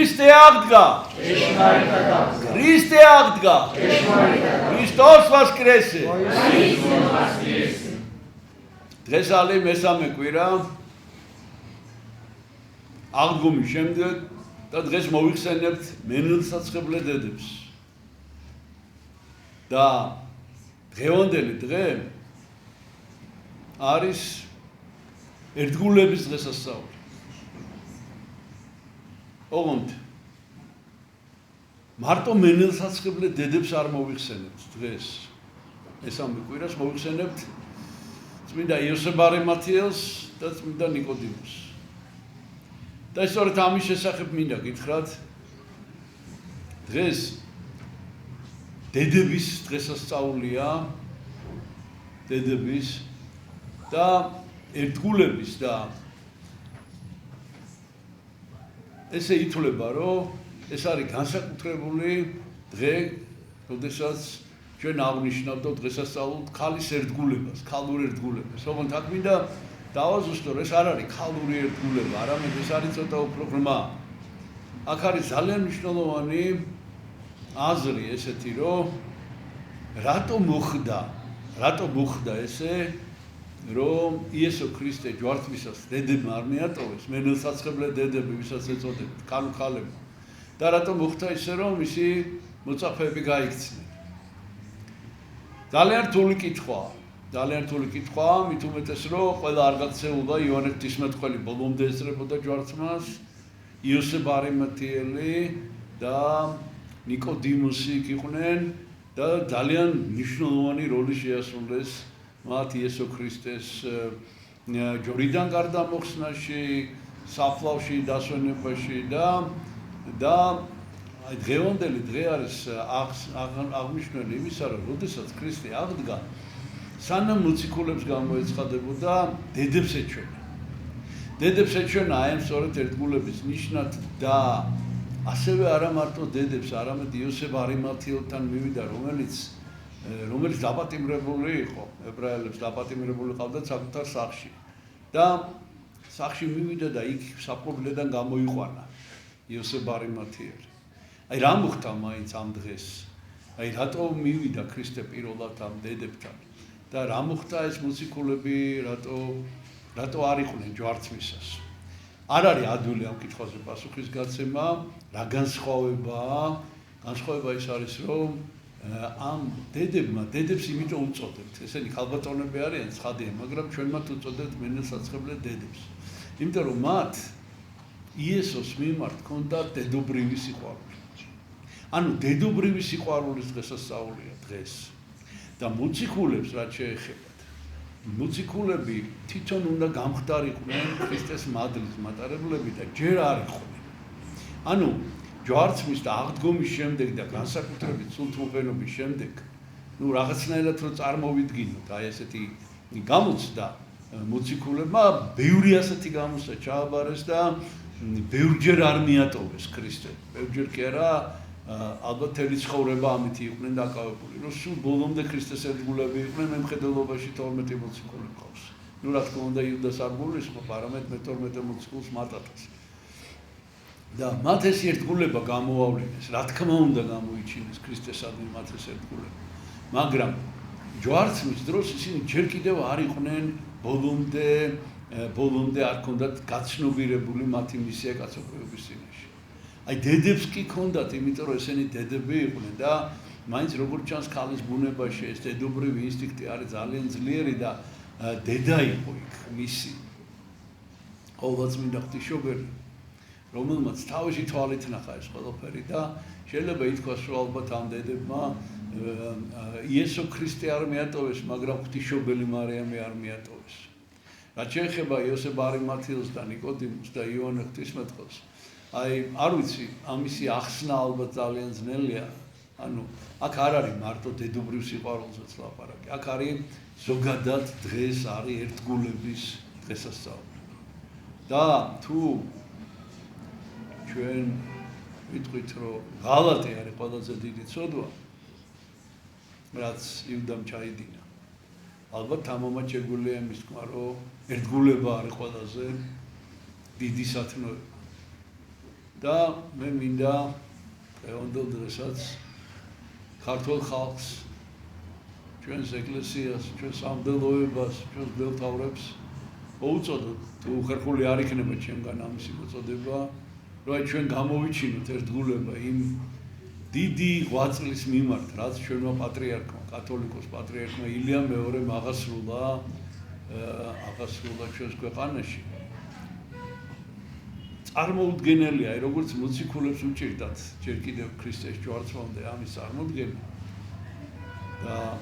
Christe აღდგა. Christe აღდგა. Christos воскресе. დღეს არის მესამე კვირა. აღდგომის შემდეგ და დღეს მოვიხსენებთ მენელსაცხებლე დედებს. და დღევანდელი დღე არის ერთგულების დღესასწაული. ოღონდ მარტო მენელსაცხებლე დედებს არ მოვიხსენებთ დღეს. მესამე კვირას მოვიხსენებთ წმინდა იოსებ არემათიელს და წმინდა ნიკოდიმოს. და სწორედ ამის შესახებ მინდა გითხრათ. დღეს დედების დღესასწაულია. დედების და ერთგულების და ესე ითვლება, რომ ეს არის განსაკუთრებული დღე, როდესაც ჩვენ აღნიშნავთ დღესასწაულს ქალის ერთგულებას, ქალურ ერთგულებას. ოღონდ აქ მინდა დავაზუსტო, ეს არ არის ქალური ერთგულება, არამედ ეს არის ცოტა უფრო ღრმა. აქ არის ძალიან მნიშვნელოვანი აზრი ესეთი, რომ რატო მოხდა ესე, რომ იესო ქრისტე ჯვართვისას დედებმა არ მიატოვეს, მენელსაცხებლე დედები, ვისაც ეწოდებთ, ქალები. და რატო მოხდა ისე, რომ მისი მოწაფეები გაიქცნენ. ძალიან რთული კითხვაა, მით უმეტეს, რომ ყველა არ გაქცეულდა იოანე ღვთისმეტყველი ბოლომდე ესწრებოდა ჯვართმას, იოსებ არემათიელი და ნიკოდიმოსი იქ იყვნენ და ძალიან მნიშვნელოვანი როლი შეასრულეს მათ იესო ქრისტეს ჯორიდან გარდამოხსნაში, საფლავში, დასვენებაში და დღევანდელი დღე არის აღნიშნული იმისა, რომ როდესაც ქრისტე აღდგა, სანამ მოციქულებს გამოეცხადებოდა, დედებს ეჩვენა აი ამ სწორედ ერთგულების ნიშნად და ასევე არა მარტო დედებს, არამედ იოსებ არემათიელთან მივიდა, რომელიც დაპატიმრებული იყო, ებრაელებს დაპატიმრებული ყავდათ საკუთარ სახლში. და სახლში მივიდა და იქ საფლობელიდან გამოიყვანა იოსებ არემათიელი. აი რა მოხდა მაინც ამ დღეს? აი რატო მივიდა ქრისტე პირველად ამ დედებთან? და რა მოხდა ეს მოციქულები, რატო არ იყვნენ ჯვართმისას? არ არის ადვილი ამ კითხვაზე პასუხის გაცემა, რა განსხვავებაა? განსხვავება ის არის, რომ ამ დედებს იმიტომ უწოდებთ. ესენი ქალბატონები არიან, ცხადია, მაგრამ ჩვენ მათ უწოდებთ მენელსაცხებლე დედებს. იმიტომ რომ მათ იესოს მიმართ ჰქონდათ დედობრივი სიყვარული. ანუ დედობრივი სიყვარულის დღესასწაულია დღეს. და მოციქულებს რაც შეეხებათ. მოციქულები თვითონ უნდა გამხდარიყვნენ ქრისტეს მადლის მატარებლები და ჯერ არ იყვნენ. ანუ ჯვარცმის და აღდგომის შემდეგ და განსაკუთრებით სულთმოყენობის შემდეგ, რაღაცნაირად რომ წარმოვიდგინოთ, აი ესეთი გამოცდა მოციქულებმა ბევრი ასეთი გამოცდა ჩააბარეს და ბევრჯერ არ მიატოვეს ქრისტე. ბევრჯერ კი არა, ალბათ თელი ცხოვრება ამით იყვნენ დაკავებული, რომ სულ ბოლომდე ქრისტეს ერთგულები იყვნენ, მემხედველობაში 12 მოციქული ყავს. რა თქმა უნდა, იუდას არ გულისხმობ, არამედ მე-12 მოციქულს მატათას. და მათ ეს ერთგულება გამოავლინეს, რა თქმა უნდა გამოიჩინეს ქრისტესადმი მათ ეს ერთგულება. მაგრამ ჯვარცმის დროს ისინი ჯერ კიდევ არ იყვნენ ბოლომდე არ ჰქონდათ გაცნობიერებული მათი მისია კაცობრიობის წინაშე. აი დედებს კი ჰქონდათ, იმიტომ რომ ესენი დედები იყვნენ და მაინც როგორც ჩანს ქალის ბუნებაში ეს დედობრივი ინსტინქტი არის ძალიან ძლიერი და დედა იყო იქ მისი. ყოვლადწმინდა ღვთისმშობელი, რომელმაც თავისი თვალით ნახა ეს ყველაფერი და შეიძლება ითქვას, რომ ალბათ ამ დედებმა იესო ქრისტე არ მიატოვეს, მაგრამ ღვთისმშობელი მარიამი არ მიატოვეს. რაც შეეხება იოსებ არემათიელს და ნიკოდიმოს და იოანე ღვთისმეტყველს, აი არ ვიცი, ამისი ახსნა ალბათ ძალიან ძნელია. ანუ აქ არ არის მარტო დედობრივ სიყვარულზეც ლაპარაკი. აქ არის ზოგადად დღეს არის ერთგულების დღესასწაული. და თუ ჩვენ ვიტყვით, რომ ღალატი არის ყველაზე დიდი ცოდვა, რაც იუდამ ჩაიდინა. ალბათ თამამად შეგვიძლია იმის თქვა, რომ ერთგულება არის ყველაზე დიდი სათნოება. და მე მინდა დღევანდელ დღესაც ქართულ ხალხს, ჩვენს ეკლესიას, ჩვენს სამდელოებას, ჩვენს ბელთავრებს მოუწოდოთ, თუ ხერხული არ იქნება ჩვენგან ამისი მოწოდება, რომ აი ჩვენ გამოვიჩინოთ ერთგულება იმ დიდი ღვაწლის მიმართ, რაც ჩვენმა პატრიარქმა, კათოლიკოს პატრიარქმა ილია მეორემ აღასრულა ჩვენს ქვეყანაში. წარმოუდგენელია, აი როგორც მოციქულებს უჭირდათ ჯერ კიდევ ქრისტეს ჯვარცმამდე ამის წარმოდგენა და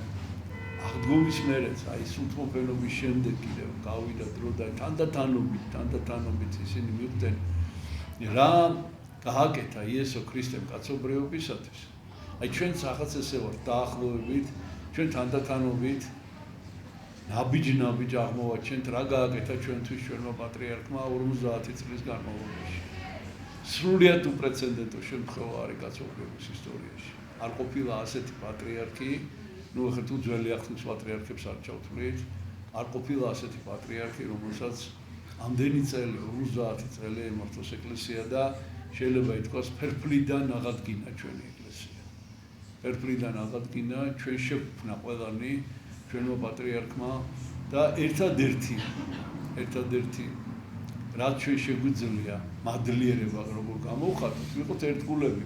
აღდგომის მერეც, აი სულთმოფენობის შემდეგ კიდევ გავიდა დრო და თანდათანობით ისინი მიხვდნენ რა გააკეთა იესო ქრისტემ კაცობრიობისათვის. აი ჩვენც ახაც ესე ვართ დაახლოებით, ჩვენ თანდათანობით ნაბიჯ აღმოვაჩენთ რა გააკეთა ჩვენთვის ჩვენმა პატრიარქმა 50 წლის განმავლობაში. სრულიად უპრეცედენტო შემთხვევა არის კაცობრიობის ისტორიაში. არ ყოფილა ასეთი პატრიარქი, ნუ ახლა თუ ძველი ახლის პატრიარქებს არ ჩავთვლით, არ ყოფილა ასეთი პატრიარქი, რომელსაც ამდენი წელი, 50 წელი ემართოს ეკლესია და შეიძლება ითქვას ფერფლიდან აღადგინა ჩვენი ეკლესია. ფერფლიდან აღადგინა, ჩვენ შეგვქნა ყველანი ჩვენმა პატრიარქმა და ერთადერთი რაც ჩვენ შეგვიძლია მადლიერება როგორ გამოვხატოთ, ვიყოთ ერთგულები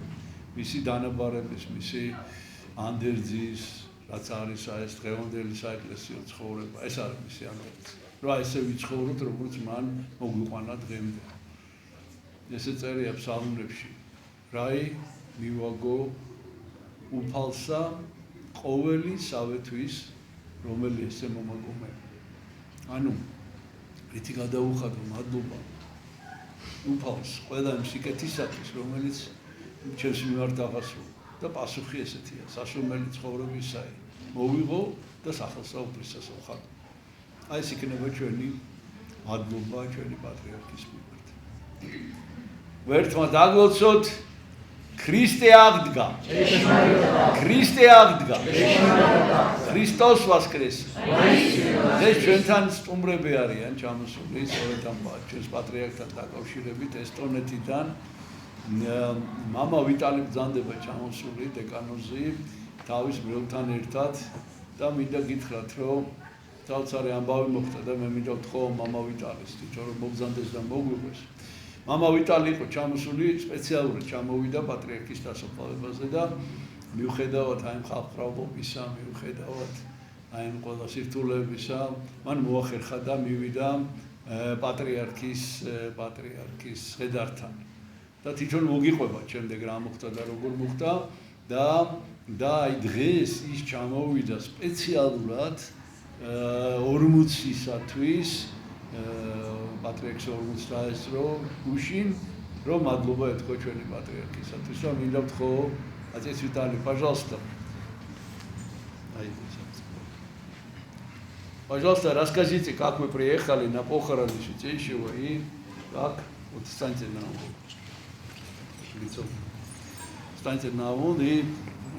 მისი დანაბარების, მისი ანდერძის, რაც არის ეს დღევანდელი საეკლესიო ცხოვრება, ეს არის მისი ანდერძი. რა ესე ვიცხოვროთ, როგორც მან მოგვიყვანა დღემდე. ესე წერია ფსალმებში. რაი მივაგო უფალსა ყოველი საветვის რომელი ესე მომაგომე. ანუ რითი გადაუხადო მადლობა უფალს ყველა იმ სიკეთისათვის, რომელიც ჩემს მიმართ აღასრულა და პასუხი ესეთია, საშრომელი ცხოვრებისაი მოვიღო და სახელსაუბრისას ვხადო. აი ეს იქნება ჩვენი მადლობა ჩვენი პატრიარქის მიმართ. ვერთმა დაგლოცოთ ქრისტე აღდგა. ქრისტე აღდგა. ქრისტოს ვასკრეს. ეს ჩვენთან სტუმრები არიან ჩამოსული, სწორედ ამ ჩვენს პატრიარქთან დაკავშირებით ესტონეთიდან მამა ვიტალი ბრძანდება ჩამოსული დეკანოზი თავის მრევლთან ერთად და მინდა გითხრათ, რომ თავცარი ამბავი მოხდა და მე მინდა ვთქო მამა ვიტალის, თვითონ რომ მოგზანდეს და მოგვიყვეს. მამა ვიტალი იყო ჩამოსული, სპეციალურად ჩამოვიდა პატრიარქის დასაფლავებაზე და მიუხედავად აი ხალხმრავლობისა, მიუხედავად აი ყველა სირთულეებისა, მან მოახერხა და მივიდა პატრიარქის ხედართან. და თვითონ მოგიყვება შემდეგ რა მოხდა და როგორ მოხდა და აი დღეს ის ჩამოვიდა სპეციალურად 40-ისათვის პატრიარქს 40 დაესწრო გუშინ, რომ მადლობა ეთქვა ჩვენი პატრიარქისათვის. და მინდა ვთქო, отец Виталий, пожалуйста. Пожалуйста, расскажите, как вы приехали на похороны Святейшего и как вот встаньте на лицо. Встаньте на ООН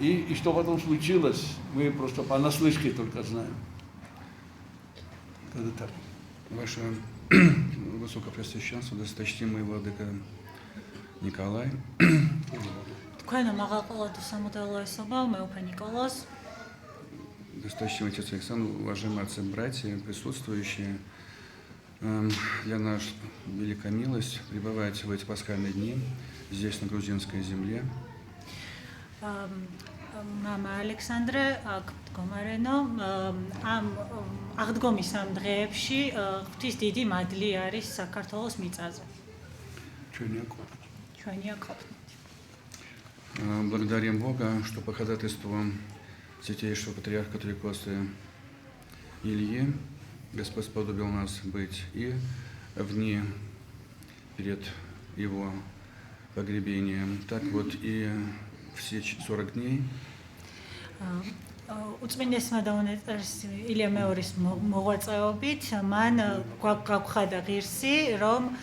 и что потом случилось, мы просто понаслышке только знаем. Когда так. Ваше Высокопреосвященство, досточтимый владыка Николай. Досточтимый отец Александр, уважаемые отцы и братья, присутствующие, для нас велика милость пребывать в эти пасхальные дни здесь, на грузинской земле. Мама Александра, გომარენო ამ აღდგომის ამ დღეებში ღვთის დიდი მადლი არის საქართველოს მიწაზე. ჩვენია ყოფნით. Благодарим Бога, что по ходатайству Святейшего Патриарха Католикоса Ильи Господь сподобил нас быть и в дни перед его погребением, так вот и все 40 дней. უწმინდესმა დაუნეწეს ილია მეორის მოღვაწეობით მან გვაგვხადა ღირსი, რომ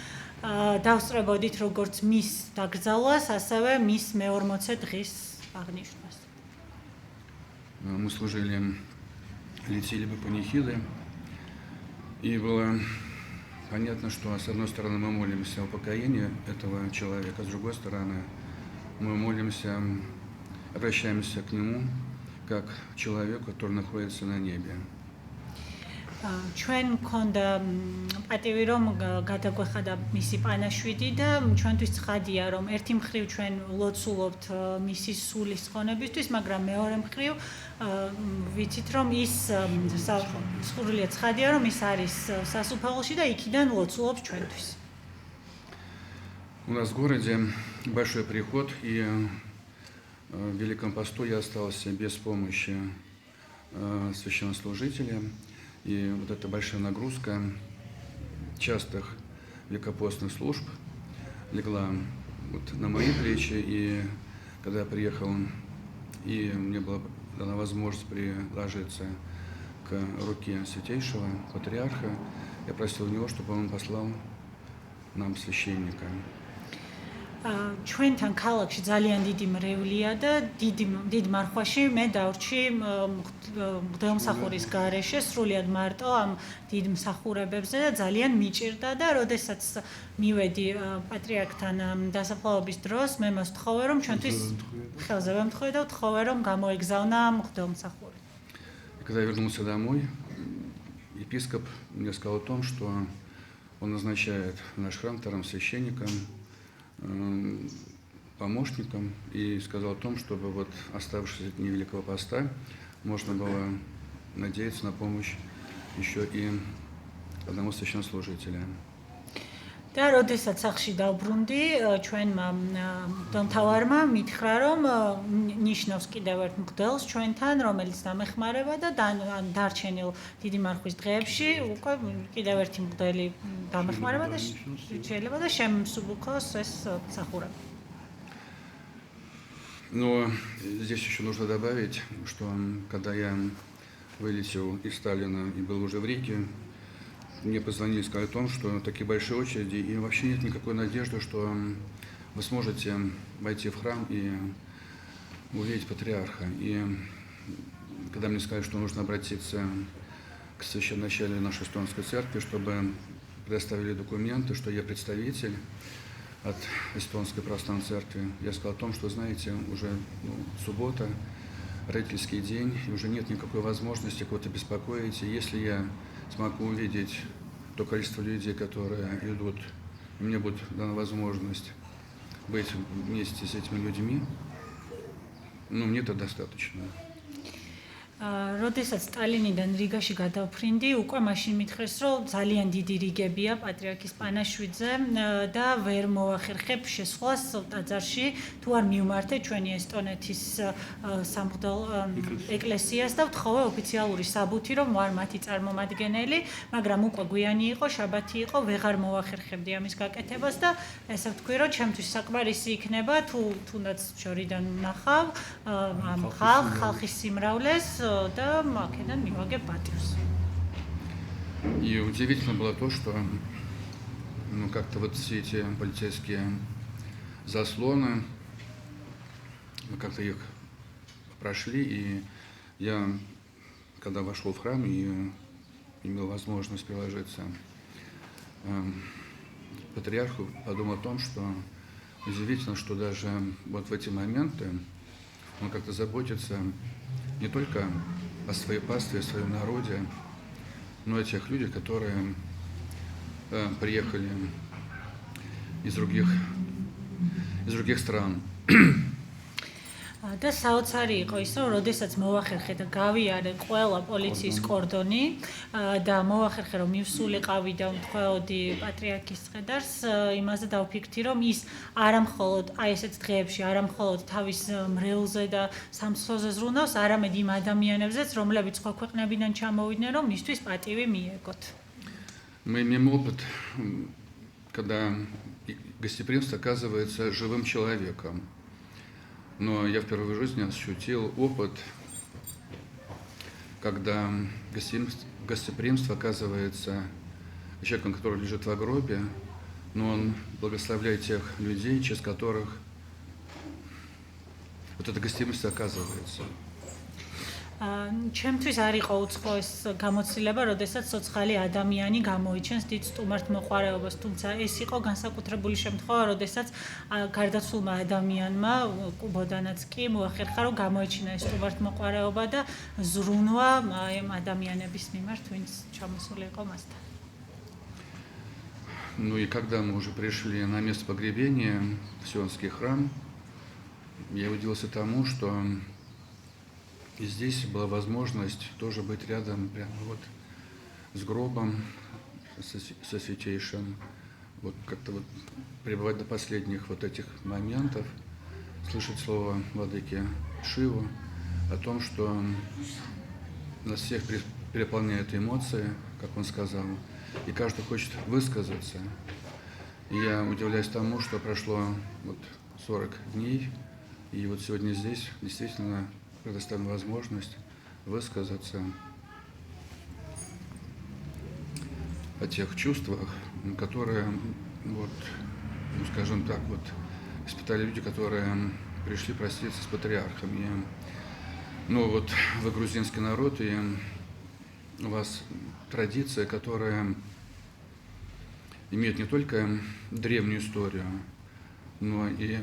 დავსწრებოდით როგორც მის დაკრძალვას, ასევე მის მე-40 დღის აღნიშვნას. Мы служили, летели бы панихиды, и было понятно, что с одной стороны мы молимся о покаянии этого человека, с другой стороны мы молимся, обращаемся к нему как к человеку, который находится на небе. ჩვენ მქონდა პატივი რომ გადაგვეხადა მისი პანაშვიდი და ჩვენთვის ცხადია რომ ერთი მხრივ ჩვენ ლოცულობთ მისი სულის ხონებისთვის, მაგრამ მეორე მხრივ ვიცით რომ ის სრულიად ცხადია რომ ის არის სასუფეველში და იქიდან лоцулობს ჩვენთვის. У нас в городе большой приход, и в Великом посту я остался без помощи священнослужителя. И вот эта большая нагрузка частых великопостных служб легла вот на мои плечи. И когда я приехал, и мне была дана возможность приложиться к руке святейшего патриарха, я просил у него, чтобы он послал нам священника. ჩვენთან ქალაქში ძალიან დიდი მრევლია და დიდ მარხვაში მე დავრჩი მღვდელმსახურის გარეშე სრულიად მარტო ამ დიდ მსახურებებზე და ძალიან მიჭირდა და როდესაც მივედი პატრიარქთან დასაფლავების დროს მე მოსთხოვე რომ ჩვენთვის ხელზე ვემთხოვე და ვთხოვე რომ გამოეგზავნა მღვდელმსახური. Когда я вернулся домой, епископ мне сказал о том, что он назначает в наш храм вторым священником, помощником, и сказал о том, чтобы вот оставшиеся дни Великого Поста можно было надеяться на помощь еще и одного священнослужителя. და როდესაც სახში დავბრუნდი, ჩვენმა მღვდელმთავარმა მითხრა, რომ ნიშნავს კიდევ ერთ მღვდელს ჩვენთან, რომელიც დამეხმარება და დარჩენილ დიდი მარხვის დღეებში უკვე კიდევ ერთი მღვდელი დამეხმარება და შეიძლება და შემსუბუქოს ეს მსახურება. Но здесь еще нужно добавить, что когда я вылетел из Сталина и был уже в Риге, мне позвонили и сказали о том, что такие большие очереди, и вообще нет никакой надежды, что вы сможете войти в храм и увидеть патриарха. И когда мне сказали, что нужно обратиться к священноначалию нашей эстонской церкви, чтобы предоставили документы, что я представитель от эстонской православной церкви, я сказал о том, что, знаете, уже суббота, родительский день, и уже нет никакой возможности кого-то беспокоить. И если я смогу увидеть то количество людей, которые идут, и мне будет дана возможность быть вместе с этими людьми, мне это достаточно. როდესაც სტალინიდან რიგაში გადავფრინდი, უკვე მაშინ მითხრეს, რომ ძალიან დიდი რიგებია პატრიარქის პანაშვიდზე და ვერ მოახერხებ შესვლას ტაძარში, თუ არ მივმართე ჩვენი ესტონეთის სამღვდელო ეკლესიას და ვთხოვე ოფიციალური საბუთი, რომ ვარ მათი წარმომადგენელი, მაგრამ უკვე გვიანი იყო, შაბათი იყო, ვეღარ მოახერხებდი ამის გაკეთებას და ესე ვთქვი, რომ ჩემთვის საკმარისი იქნება, თუ თუნდაც შორიდან ვნახავ ამ ხალხის სიმრავლეს да, македан миваге патиус. И удивительно было то, что как-то вот все эти полицейские заслоны, мы как-то их прошли, и я, когда вошел в храм и имел возможность приложиться к патриарху, подумал о том, что удивительно, что даже вот в эти моменты он как-то заботится не только о своей пастве, о своем народе, но и о тех людях, которые приехали из других стран. და საოცარი იყო ის, რომ როდესაც მოვახერხე და გავიარე ყველა პოლიციის კორდონი და მოვახერხე რომ მივსულიყავი და ვთხოვდი პატრიარქის ხედარს, იმაზე დავფიქრდი, რომ ის არამხოლოდ აი ესეთ დღეებში, არამხოლოდ თავის მრევლზე და სამსხოზე ზრუნავს, არამედ იმ ადამიანებზეც, რომლებიც სხვა ქვეყნებიდან ჩამოვიდნენ, რომ მისთვის პატივი მიეგოთ. Мы имеем опыт, когда гостеприимство оказывается живым человеком. Но я впервые в жизни ощутил опыт, когда гостеприимство оказывается человеком, который лежит в гробе, но он благословляет тех людей, через которых вот это гостеприимство оказывается. ჩემთვის არ იყო უცხო ეს გამოცდილება, როდესაც ცოცხალი ადამიანი გამოიჩენს დიდ სტუმართ მოყვარეობას, თუმცა ეს იყო განსაკუთრებული შემთხვევა, როდესაც გარდაცვლილმა ადამიანმა კუბოდანაც კი მოახერხა, რომ გამოიჩინა ეს სტუმართ მოყვარეობა და ზრუნვა ამ ადამიანების მიმართ, ვინც ჩამოსული იყო მასთან. Ну и когда мы уже пришли на место погребения, в Сионский храм, я удивился тому, что и здесь была возможность тоже быть рядом прямо вот с гробом, со святейшим, вот как-то вот пребывать до последних вот этих моментов, слышать слово владыки Шиву о том, что нас всех переполняют эмоции, как он сказал, и каждый хочет высказаться. И я удивляюсь тому, что прошло вот 40 дней, и вот сегодня здесь действительно предоставлена возможность высказаться о тех чувствах, которые, вот, ну, скажем так, вот, испытали люди, которые пришли проститься с патриархом. И, ну вот вы грузинский народ, и у вас традиция, которая имеет не только древнюю историю, но и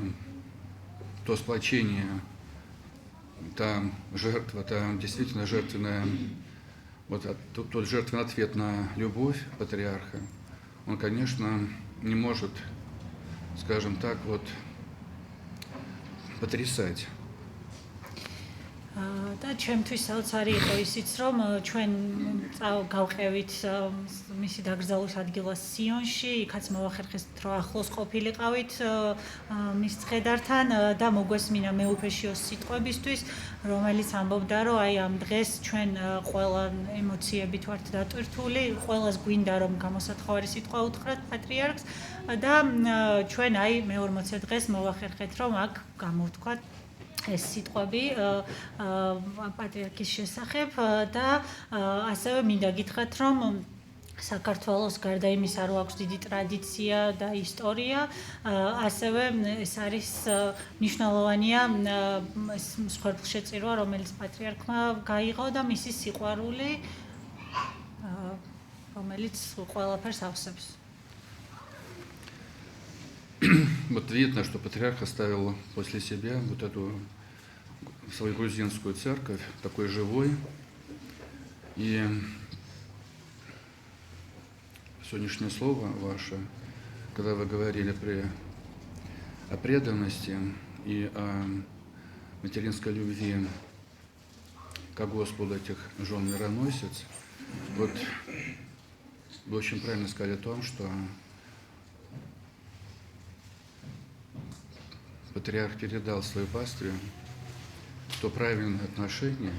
то сплочение, та жертва, та действительно жертвенная, вот тот жертвенный ответ на любовь патриарха, он, конечно, не может, скажем так, вот потрясать. და ჩემთვის საოცარი იყო ისიც, რომ ჩვენ გავყევით მისი დაკრძალვის ადგილას სიონში, იქაც მოახერხეს დრო ახლოს ყოფილიყავით მის ცხედართან და მოგვესმინა მეუფეშიოს სიტყვებისთვის, რომელიც ამბობდა, რომ აი ამ დღეს ჩვენ ყველა ემოციებით ვართ დატვირთული, ყველას გვინდა რომ გამოსათხოვარი სიტყვა უთხრათ პატრიარქს და ჩვენ აი მე-40 დღეს მოვახერხეთ, რომ აქ გამოვთქვათ ეს სიტყვები პატრიარქის შესახებ და ასევე მინდა გითხრათ, რომ საქართველოს გარდა იმისა, რომ აქვს დიდი ტრადიცია და ისტორია, ასევე ეს არის მნიშვნელოვანია ეს მსხვერპლშეწირვა, რომელიც პატრიარქმა გაიღო და მისი სიყვარული, რომელიც ყველაფერს ავსებს. Вот видно, что патриарх оставил после себя вот эту свою грузинскую церковь, такой живой. И сегодняшнее слово ваше, когда вы говорили о преданности и о материнской любви к Господу этих жен-мироносец, вот вы очень правильно сказали о том, что патриарх передал свою пастве то правильное отношение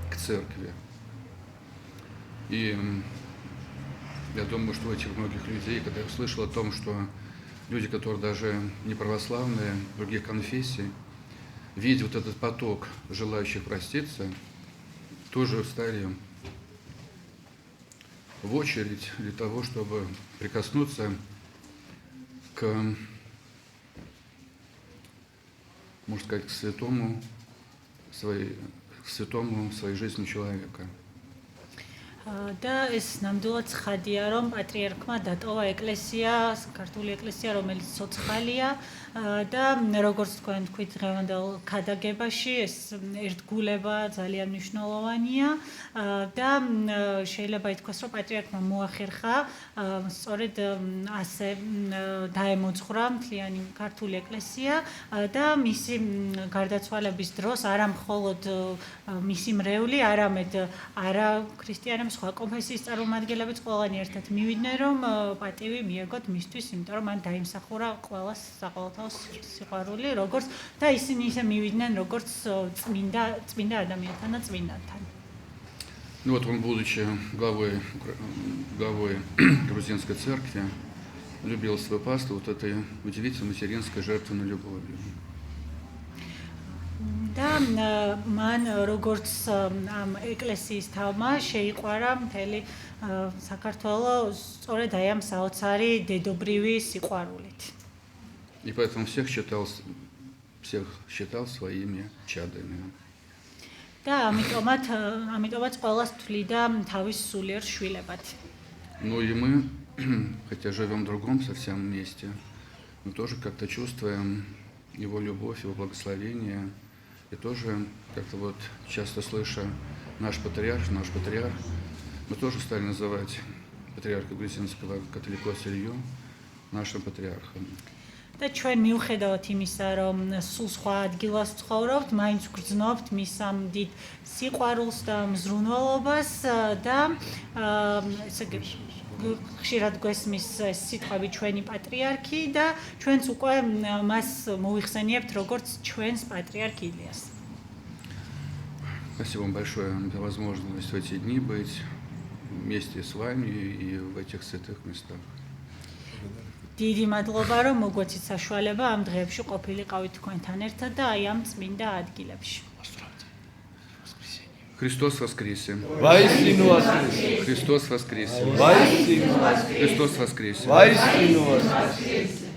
к церкви. И я думаю, что у этих многих людей, когда я услышал о том, что люди, которые даже не православные, других конфессий, видя вот этот поток желающих проститься, тоже встали в очередь для того, чтобы прикоснуться к, можно сказать, к святому своей жизни человека. და ეს ნამდვილად ცხადია, რომ პატრიარქმა დატოვა ეკლესია, ქართული ეკლესია, რომელიც ცოცხალია და როგორც თქვენ თქვით დღევანდელ ქადაგებაში, ეს ერთგულება ძალიან მნიშვნელოვანია და შეიძლება ითქვას, რომ პატრიარქმა მოახერხა სწორედ ასე დაემოძღვრა მთლიანი ქართული ეკლესია და მისი გარდაცვალების დროს არა მხოლოდ მისი მრევლი, არამედ არა ქრისტიანები სხვა კონფესიის წარმომადგენლებიც ყველანი ერთად მივიდნენ, რომ პატივი მიეგოთ მისთვის, იმიტომ რომ მან დაიმსახურა ყველას საყოველთაო სიყვარული, როგორც და ისინი ისე მივიდნენ, როგორც წმინდა ადამიანთან და წმინდანთან. Ну вот он, будучи главой грузинской церкви, любил свою паству вот этой удивительной материнской жертвенной любовью. და მან როგორც ამ ეკლესიის თავმა შეიყვარა მთელი საქართველოს სწორედ აი ამ საოცარი დედობრივი სიყვარულით. И поэтому всех считал своими чадами. და ამიტომაც ყველას თვლიდა თავის სულიერ შვილებად. Ну и мы, хотя живем в другом совсем месте, мы тоже как-то чувствуем его любовь, его благословение. И тоже как-то вот часто слыша наш патриарх, мы тоже стали называть патриарха грузинского католикоса Илью нашим патриархом. და ჩვენ მიუხედავად იმისა, რომ სულ სხვა ადგილას ვცხოვრობთ, მაინც ვგრძნობთ მის ამ დიდ სიყვარულს და მზრუნველობას და ესე ხშირად გვესმის ეს სიტყვები ჩვენი პატრიარქი და ჩვენც უკვე მას მოიხსენიებთ როგორც ჩვენს პატრიარქ ილიას. Спасибо вам большое за возможность в эти дни быть вместе с вами и в этих святых местах. დიდი მადლობა, რომ მოგვეცით საშუალება ამ დღეებში ყოფილიყავით თქვენთან ერთად და აი ამ წმინდა ადგილებში. Христос воскресе! Воистину воскресе! Христос воскресе! Воистину воскресе! Христос воскресе! Воистину воскресе!